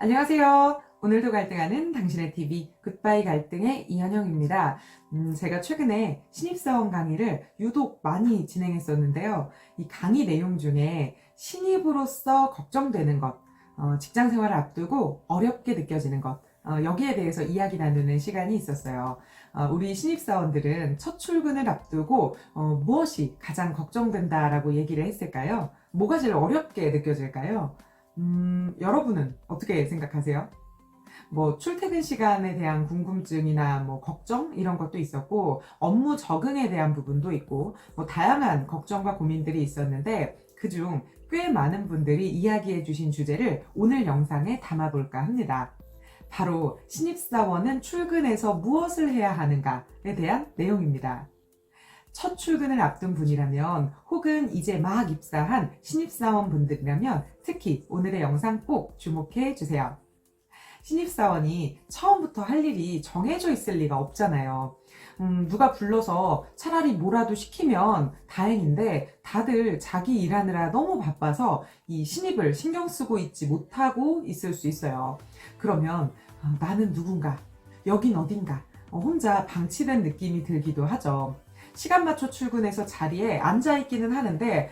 안녕하세요. 오늘도 갈등하는 당신의 TV 굿바이 갈등의 이현영입니다. 제가 최근에 신입사원 강의를 유독 많이 진행했었는데요. 이 강의 내용 중에 신입으로서 걱정되는 것, 직장 생활을 앞두고 어렵게 느껴지는 것, 여기에 대해서 이야기 나누는 시간이 있었어요. 우리 신입사원들은 첫 출근을 앞두고 무엇이 가장 걱정된다라고 얘기를 했을까요? 뭐가 제일 어렵게 느껴질까요? 여러분은 어떻게 생각하세요? 뭐 출퇴근 시간에 대한 궁금증이나 뭐 걱정 이런 것도 있었고 업무 적응에 대한 부분도 있고 뭐 다양한 걱정과 고민들이 있었는데 그중 꽤 많은 분들이 이야기해 주신 주제를 오늘 영상에 담아볼까 합니다. 바로 신입사원은 출근해서 무엇을 해야 하는가에 대한 내용입니다. 첫 출근을 앞둔 분이라면 혹은 이제 막 입사한 신입사원 분들이라면 특히 오늘의 영상 꼭 주목해 주세요. 신입사원이 처음부터 할 일이 정해져 있을 리가 없잖아요. 누가 불러서 차라리 뭐라도 시키면 다행인데 다들 자기 일하느라 너무 바빠서 이 신입을 신경 쓰고 있지 못하고 있을 수 있어요. 그러면 나는 누군가, 여긴 어딘가 혼자 방치된 느낌이 들기도 하죠. 시간 맞춰 출근해서 자리에 앉아 있기는 하는데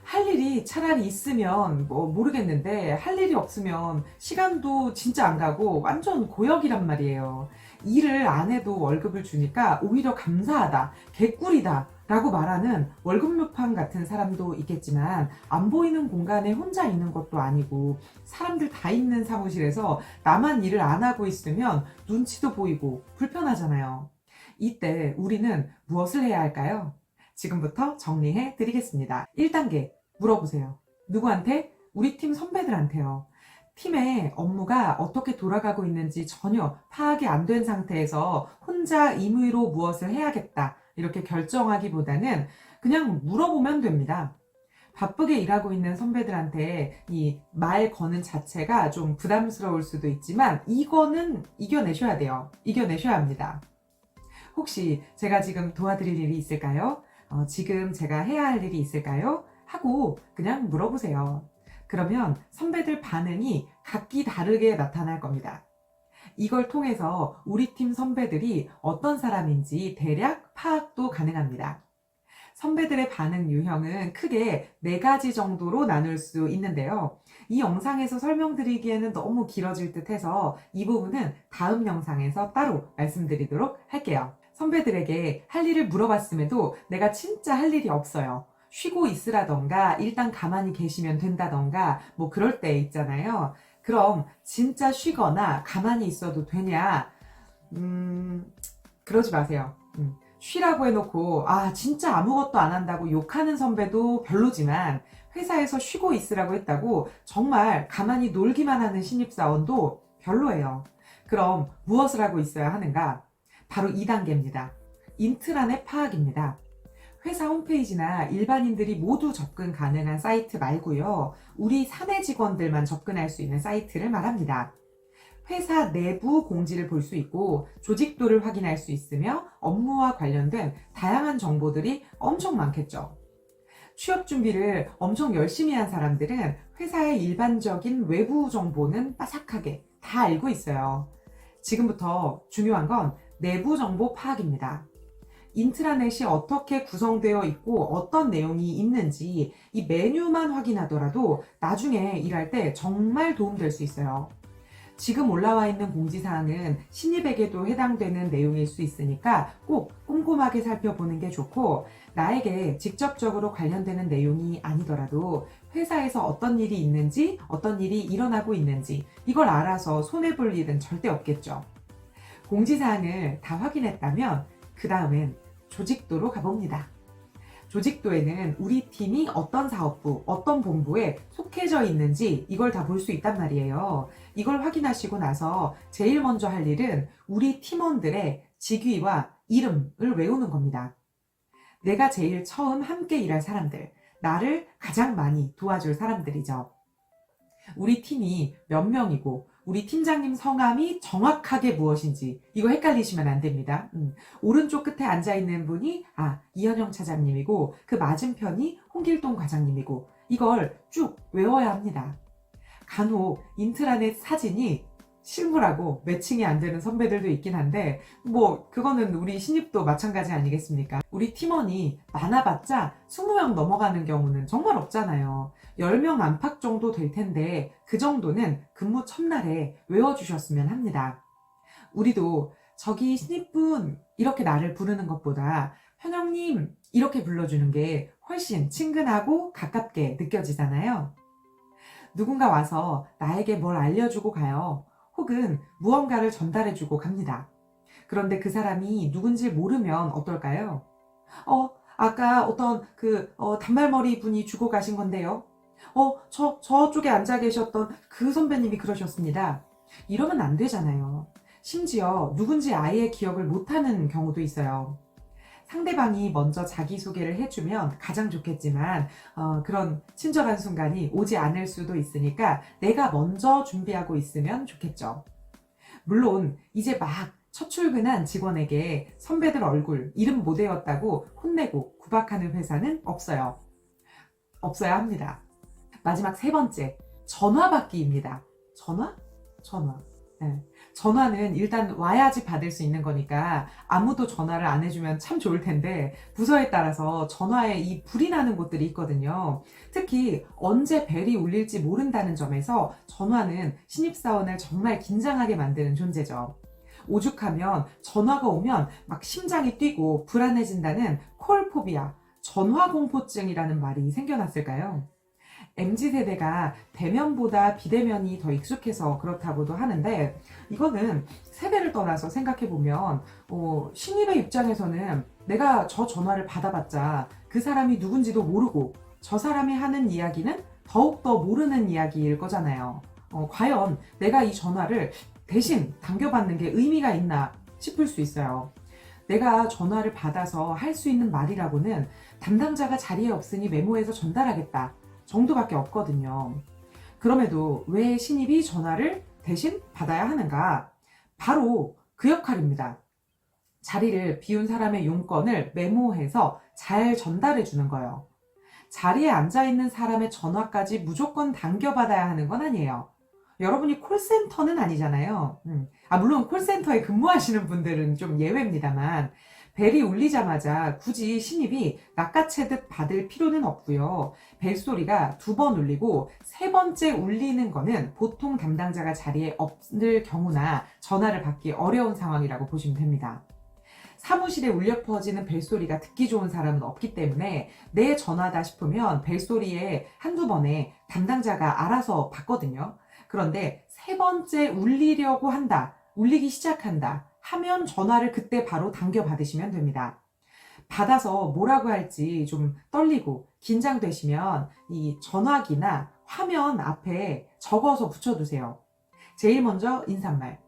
할 일이 차라리 있으면 뭐 모르겠는데 할 일이 없으면 시간도 진짜 안 가고 완전 고역이란 말이에요. 일을 안 해도 월급을 주니까 오히려 감사하다, 개꿀이다 라고 말하는 월급루팡 같은 사람도 있겠지만 안 보이는 공간에 혼자 있는 것도 아니고 사람들 다 있는 사무실에서 나만 일을 안 하고 있으면 눈치도 보이고 불편하잖아요. 이때 우리는 무엇을 해야 할까요? 지금부터 정리해 드리겠습니다. 1단계 물어보세요. 누구한테? 우리 팀 선배들한테요. 팀의 업무가 어떻게 돌아가고 있는지 전혀 파악이 안 된 상태에서 혼자 임의로 무엇을 해야겠다 이렇게 결정하기보다는 그냥 물어보면 됩니다. 바쁘게 일하고 있는 선배들한테 이 말 거는 자체가 좀 부담스러울 수도 있지만 이거는 이겨내셔야 돼요. 이겨내셔야 합니다. 혹시 제가 지금 도와드릴 일이 있을까요? 지금 제가 해야 할 일이 있을까요? 하고 그냥 물어보세요. 그러면 선배들 반응이 각기 다르게 나타날 겁니다. 이걸 통해서 우리 팀 선배들이 어떤 사람인지 대략 파악도 가능합니다. 선배들의 반응 유형은 크게 4가지 정도로 나눌 수 있는데요. 이 영상에서 설명드리기에는 너무 길어질 듯 해서 이 부분은 다음 영상에서 따로 말씀드리도록 할게요. 선배들에게 할 일을 물어봤음에도 내가 진짜 할 일이 없어요. 쉬고 있으라던가 일단 가만히 계시면 된다던가 뭐 그럴 때 있잖아요. 그럼 진짜 쉬거나 가만히 있어도 되냐? 그러지 마세요. 쉬라고 해놓고 진짜 아무것도 안 한다고 욕하는 선배도 별로지만 회사에서 쉬고 있으라고 했다고 정말 가만히 놀기만 하는 신입사원도 별로예요. 그럼 무엇을 하고 있어야 하는가? 바로 2단계입니다. 인트라넷 파악입니다. 회사 홈페이지나 일반인들이 모두 접근 가능한 사이트 말고요. 우리 사내 직원들만 접근할 수 있는 사이트를 말합니다. 회사 내부 공지를 볼 수 있고 조직도를 확인할 수 있으며 업무와 관련된 다양한 정보들이 엄청 많겠죠. 취업 준비를 엄청 열심히 한 사람들은 회사의 일반적인 외부 정보는 빠삭하게 다 알고 있어요. 지금부터 중요한 건 내부 정보 파악입니다. 인트라넷이 어떻게 구성되어 있고 어떤 내용이 있는지 이 메뉴만 확인하더라도 나중에 일할 때 정말 도움될 수 있어요. 지금 올라와 있는 공지사항은 신입에게도 해당되는 내용일 수 있으니까 꼭 꼼꼼하게 살펴보는 게 좋고 나에게 직접적으로 관련되는 내용이 아니더라도 회사에서 어떤 일이 있는지 어떤 일이 일어나고 있는지 이걸 알아서 손해볼 일은 절대 없겠죠. 공지사항을 다 확인했다면 그 다음엔 조직도로 가봅니다. 조직도에는 우리 팀이 어떤 사업부, 어떤 본부에 속해져 있는지 이걸 다 볼 수 있단 말이에요. 이걸 확인하시고 나서 제일 먼저 할 일은 우리 팀원들의 직위와 이름을 외우는 겁니다. 내가 제일 처음 함께 일할 사람들, 나를 가장 많이 도와줄 사람들이죠. 우리 팀이 몇 명이고 우리 팀장님 성함이 정확하게 무엇인지 이거 헷갈리시면 안 됩니다. 오른쪽 끝에 앉아있는 분이 이현영 차장님이고 그 맞은편이 홍길동 과장님이고 이걸 쭉 외워야 합니다. 간혹 인트라넷 사진이 실물하고 매칭이 안 되는 선배들도 있긴 한데 뭐 그거는 우리 신입도 마찬가지 아니겠습니까? 우리 팀원이 많아봤자 20명 넘어가는 경우는 정말 없잖아요. 10명 안팎 정도 될 텐데 그 정도는 근무 첫날에 외워주셨으면 합니다. 우리도 저기 신입분 이렇게 나를 부르는 것보다 현영님 이렇게 불러주는 게 훨씬 친근하고 가깝게 느껴지잖아요. 누군가 와서 나에게 뭘 알려주고 가요. 혹은 무언가를 전달해주고 갑니다. 그런데 그 사람이 누군지 모르면 어떨까요? 아까 어떤 단발머리 분이 주고 가신 건데요. 저쪽에 앉아 계셨던 그 선배님이 그러셨습니다. 이러면 안 되잖아요. 심지어 누군지 아예 기억을 못하는 경우도 있어요. 상대방이 먼저 자기소개를 해주면 가장 좋겠지만 그런 친절한 순간이 오지 않을 수도 있으니까 내가 먼저 준비하고 있으면 좋겠죠. 물론 이제 막 첫 출근한 직원에게 선배들 얼굴, 이름 못 외웠다고 혼내고 구박하는 회사는 없어요. 없어야 합니다. 마지막 세 번째, 전화 받기입니다. 전화? 전화. 네. 전화는 일단 와야지 받을 수 있는 거니까 아무도 전화를 안 해주면 참 좋을 텐데 부서에 따라서 전화에 이 불이 나는 곳들이 있거든요. 특히 언제 벨이 울릴지 모른다는 점에서 전화는 신입사원을 정말 긴장하게 만드는 존재죠. 오죽하면 전화가 오면 막 심장이 뛰고 불안해진다는 콜포비아, 전화공포증이라는 말이 생겨났을까요? MZ세대가 대면보다 비대면이 더 익숙해서 그렇다고도 하는데 이거는 세대를 떠나서 생각해보면 신입의 입장에서는 내가 저 전화를 받아봤자 그 사람이 누군지도 모르고 저 사람이 하는 이야기는 더욱더 모르는 이야기일 거잖아요. 과연 내가 이 전화를 대신 당겨받는 게 의미가 있나 싶을 수 있어요. 내가 전화를 받아서 할 수 있는 말이라고는 담당자가 자리에 없으니 메모해서 전달하겠다 정도밖에 없거든요. 그럼에도 왜 신입이 전화를 대신 받아야 하는가? 바로 그 역할입니다. 자리를 비운 사람의 용건을 메모해서 잘 전달해 주는 거예요. 자리에 앉아있는 사람의 전화까지 무조건 당겨받아야 하는 건 아니에요. 여러분이 콜센터는 아니잖아요. 물론 콜센터에 근무하시는 분들은 좀 예외입니다만 벨이 울리자마자 굳이 신입이 낚아채듯 받을 필요는 없고요. 벨소리가 2번 울리고 3번째 울리는 거는 보통 담당자가 자리에 없을 경우나 전화를 받기 어려운 상황이라고 보시면 됩니다. 사무실에 울려 퍼지는 벨소리가 듣기 좋은 사람은 없기 때문에 내 전화다 싶으면 벨소리에 한두 번에 담당자가 알아서 받거든요. 그런데 3번째 울리려고 한다, 울리기 시작한다 하면 전화를 그때 바로 당겨 받으시면 됩니다. 받아서 뭐라고 할지 좀 떨리고 긴장되시면 이 전화기나 화면 앞에 적어서 붙여두세요. 제일 먼저 인사말.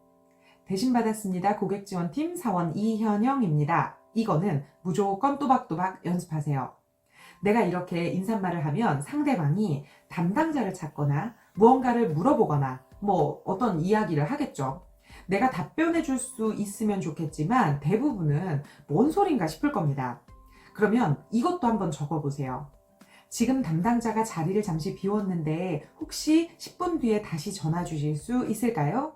대신 받았습니다. 고객지원팀 사원 이현영입니다. 이거는 무조건 또박또박 연습하세요. 내가 이렇게 인사말을 하면 상대방이 담당자를 찾거나 무언가를 물어보거나 어떤 이야기를 하겠죠. 내가 답변해 줄 수 있으면 좋겠지만 대부분은 뭔 소린가 싶을 겁니다. 그러면 이것도 한번 적어보세요. 지금 담당자가 자리를 잠시 비웠는데 혹시 10분 뒤에 다시 전화 주실 수 있을까요?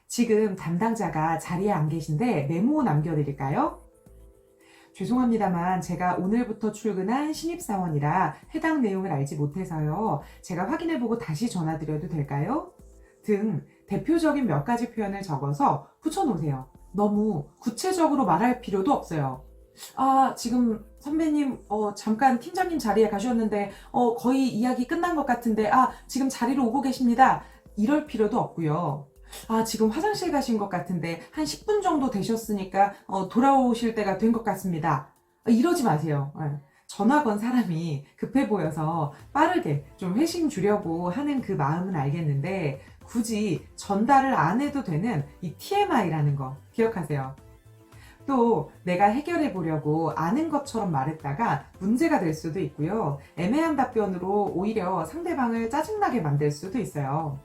지금 담당자가 자리에 안 계신데 메모 남겨드릴까요? 죄송합니다만 제가 오늘부터 출근한 신입사원이라 해당 내용을 알지 못해서요. 제가 확인해보고 다시 전화드려도 될까요? 등 대표적인 몇 가지 표현을 적어서 붙여놓으세요. 너무 구체적으로 말할 필요도 없어요. 지금 선배님 잠깐 팀장님 자리에 가셨는데 거의 이야기 끝난 것 같은데 지금 자리로 오고 계십니다. 이럴 필요도 없고요. 지금 화장실 가신 것 같은데 한 10분 정도 되셨으니까 돌아오실 때가 된 것 같습니다. 이러지 마세요. 전화 건 사람이 급해 보여서 빠르게 좀 회신 주려고 하는 그 마음은 알겠는데 굳이 전달을 안 해도 되는 이 TMI라는 거 기억하세요. 또 내가 해결해 보려고 아는 것처럼 말했다가 문제가 될 수도 있고요. 애매한 답변으로 오히려 상대방을 짜증나게 만들 수도 있어요.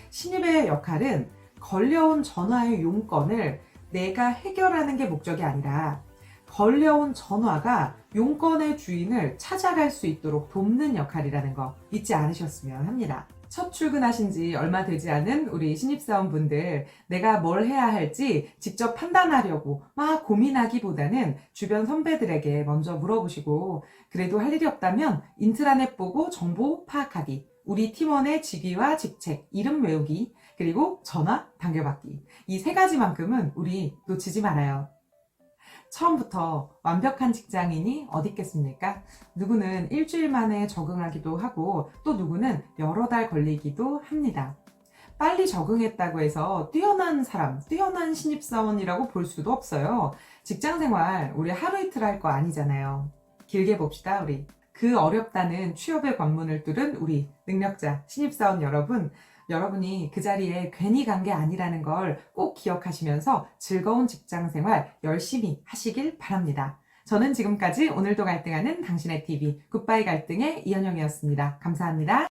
신입의 역할은 걸려온 전화의 용건을 내가 해결하는 게 목적이 아니라 걸려온 전화가 용건의 주인을 찾아갈 수 있도록 돕는 역할이라는 거 잊지 않으셨으면 합니다. 첫 출근하신 지 얼마 되지 않은 우리 신입사원분들, 내가 뭘 해야 할지 직접 판단하려고 막 고민하기보다는 주변 선배들에게 먼저 물어보시고, 그래도 할 일이 없다면 인트라넷 보고 정보 파악하기, 우리 팀원의 직위와 직책, 이름 외우기, 그리고 전화 당겨받기. 이 세 가지만큼은 우리 놓치지 말아요. 처음부터 완벽한 직장인이 어디 있겠습니까? 누구는 일주일 만에 적응하기도 하고 또 누구는 여러 달 걸리기도 합니다. 빨리 적응했다고 해서 뛰어난 사람, 뛰어난 신입사원이라고 볼 수도 없어요. 직장 생활 우리 하루 이틀 할 거 아니잖아요. 길게 봅시다, 우리. 그 어렵다는 취업의 관문을 뚫은 우리 능력자 신입사원 여러분, 여러분이 그 자리에 괜히 간 게 아니라는 걸 꼭 기억하시면서 즐거운 직장 생활 열심히 하시길 바랍니다. 저는 지금까지 오늘도 갈등하는 당신의 TV 굿바이 갈등의 이현영이었습니다. 감사합니다.